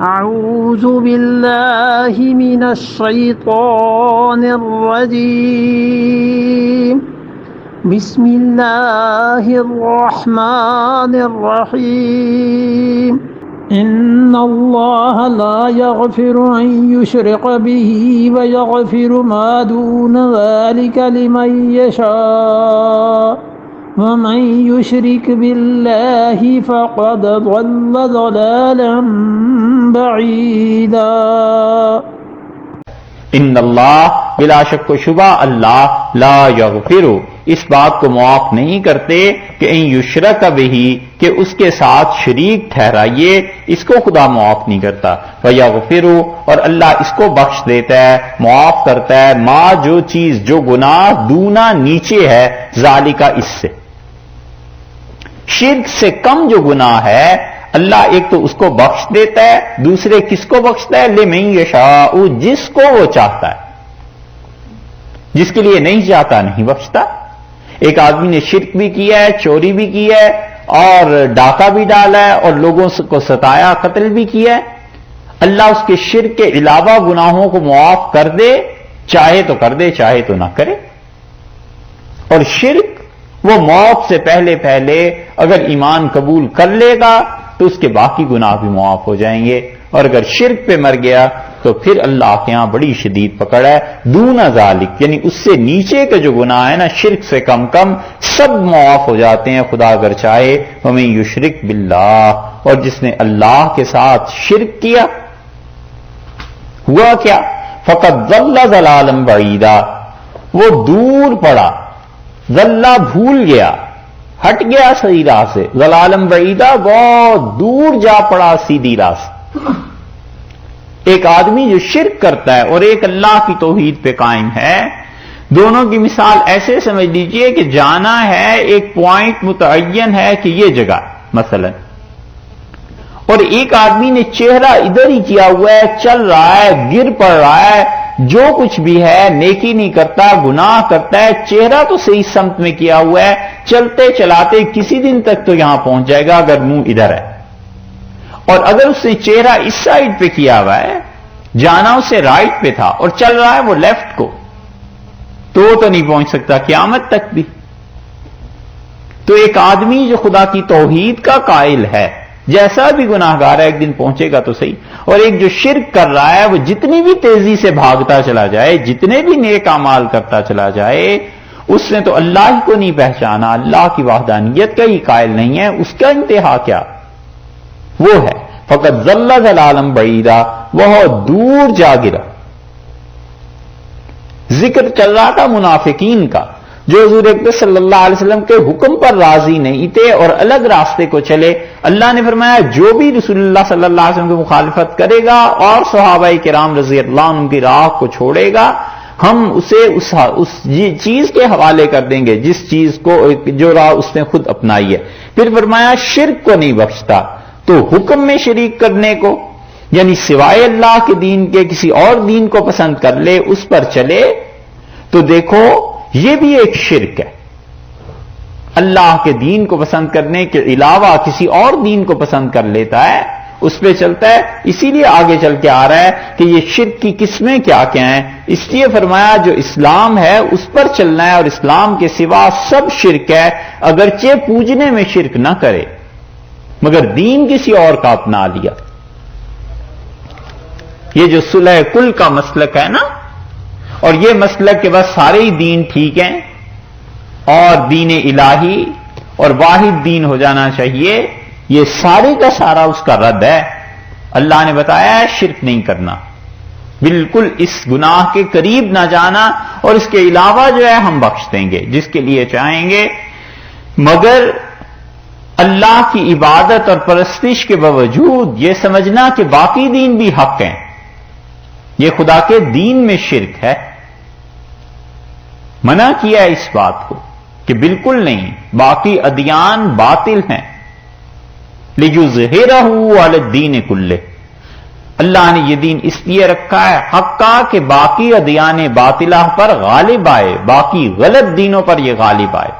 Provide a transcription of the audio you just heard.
أعوذ بالله من الشيطان الرجيم بسم الله الرحمن الرحيم إن الله لا يغفر أن يشرك به ويغفر ما دون ذلك لمن يشاء ومن يشرك بالله فقد ضل ضلالا بعيدا۔ ان اللہ بلا شک و شبہ اللہ لا یغفر اس بات کو معاف نہیں کرتے کہ ان یشرک بہ کہ اس کے ساتھ شریک ٹھہرائیے، اس کو خدا معاف نہیں کرتا۔ ویغفر اور اللہ اس کو بخش دیتا ہے، معاف کرتا ہے، ما جو چیز جو گناہ دونا نیچے ہے، ذالکا اس سے، شرک سے کم جو گناہ ہے اللہ ایک تو اس کو بخش دیتا ہے، دوسرے کس کو بخشتا ہے؟ لمن یشاء جس کو وہ چاہتا ہے، جس کے لیے نہیں چاہتا نہیں بخشتا۔ ایک آدمی نے شرک بھی کیا ہے، چوری بھی کی ہے اور ڈاکہ بھی ڈالا ہے اور لوگوں کو ستایا، قتل بھی کیا ہے، اللہ اس کے شرک کے علاوہ گناہوں کو معاف کر دے، چاہے تو کر دے چاہے تو نہ کرے۔ اور شرک وہ موت سے پہلے اگر ایمان قبول کر لے گا تو اس کے باقی گناہ بھی معاف ہو جائیں گے، اور اگر شرک پہ مر گیا تو پھر اللہ کے ہاں بڑی شدید پکڑ ہے۔ دون ذالک یعنی اس سے نیچے کا جو گناہ ہے نا، شرک سے کم سب معاف ہو جاتے ہیں خدا اگر چاہے۔ ومن یشرک باللہ اور جس نے اللہ کے ساتھ شرک کیا، ہوا کیا؟ فقد ضل ضلالا بعیدا وہ دور پڑا، ضلہ بھول گیا، ہٹ گیا صحیح راہ سے، ضلالم بعیدہ بہت دور جا پڑا سیدھی راہ سے۔ ایک آدمی جو شرک کرتا ہے اور ایک اللہ کی توحید پہ قائم ہے، دونوں کی مثال ایسے سمجھ لیجئے کہ جانا ہے، ایک پوائنٹ متعین ہے کہ یہ جگہ مثلا، اور ایک آدمی نے چہرہ ادھر ہی کیا ہوا ہے، چل رہا ہے، گر پڑ رہا ہے، جو کچھ بھی ہے نیکی نہیں کرتا، گناہ کرتا ہے، چہرہ تو صحیح سمت میں کیا ہوا ہے، چلتے چلاتے کسی دن تک تو یہاں پہنچ جائے گا اگر منہ ادھر ہے، اور اگر اس نے چہرہ اس سائڈ پہ کیا ہوا ہے، جانا اسے رائٹ پہ تھا اور چل رہا ہے وہ لیفٹ کو، تو نہیں پہنچ سکتا قیامت تک بھی۔ تو ایک آدمی جو خدا کی توحید کا قائل ہے، جیسا بھی گناہگار ہے ایک دن پہنچے گا تو صحیح، اور ایک جو شرک کر رہا ہے وہ جتنی بھی تیزی سے بھاگتا چلا جائے، جتنے بھی نیک اعمال کرتا چلا جائے، اس نے تو اللہ ہی کو نہیں پہچانا، اللہ کی وحدانیت کا ہی قائل نہیں ہے، اس کا انتہا کیا؟ وہ ہے فقط ضل ضلالا بعیدا بہت دور جا گرا۔ ذکر چل رہا تھا منافقین کا جو حضور اکرم صلی اللہ علیہ وسلم کے حکم پر راضی نہیں تھے اور الگ راستے کو چلے۔ اللہ نے فرمایا جو بھی رسول اللہ صلی اللہ علیہ وسلم کی مخالفت کرے گا اور صحابہ کرام رضی اللہ عنہ کی راہ کو چھوڑے گا، ہم اسے اس چیز کے حوالے کر دیں گے جس چیز کو جو راہ اس نے خود اپنائی ہے۔ پھر فرمایا شرک کو نہیں بخشتا، تو حکم میں شریک کرنے کو یعنی سوائے اللہ کے دین کے کسی اور دین کو پسند کر لے، اس پر چلے، تو دیکھو یہ بھی ایک شرک ہے۔ اللہ کے دین کو پسند کرنے کے علاوہ کسی اور دین کو پسند کر لیتا ہے، اس پہ چلتا ہے، اسی لیے آگے چل کے آ رہا ہے کہ یہ شرک کی قسمیں کیا کیا ہیں۔ اس لیے فرمایا جو اسلام ہے اس پر چلنا ہے، اور اسلام کے سوا سب شرک ہے، اگرچہ پوجنے میں شرک نہ کرے مگر دین کسی اور کا اپنا لیا۔ یہ جو صلح کل کا مسلک ہے نا، اور یہ مسلک کہ بس سارے ہی دین ٹھیک ہیں اور دین الہی اور واحد دین ہو جانا چاہیے، یہ سارے کا سارا اس کا رد ہے۔ اللہ نے بتایا ہے شرک نہیں کرنا، بالکل اس گناہ کے قریب نہ جانا، اور اس کے علاوہ جو ہے ہم بخش دیں گے جس کے لیے چاہیں گے، مگر اللہ کی عبادت اور پرستش کے باوجود یہ سمجھنا کہ باقی دین بھی حق ہیں، یہ خدا کے دین میں شرک ہے۔ منع کیا ہے اس بات کو کہ بالکل نہیں، باقی ادیان باطل ہیں، لِيُظْهِرَهُ عَلَى الدِّينِ كُلِّهِ اللہ نے یہ دین اس لیے رکھا ہے حق کا کہ باقی ادیان باطلہ پر غالب آئے، باقی غلط دینوں پر یہ غالب آئے۔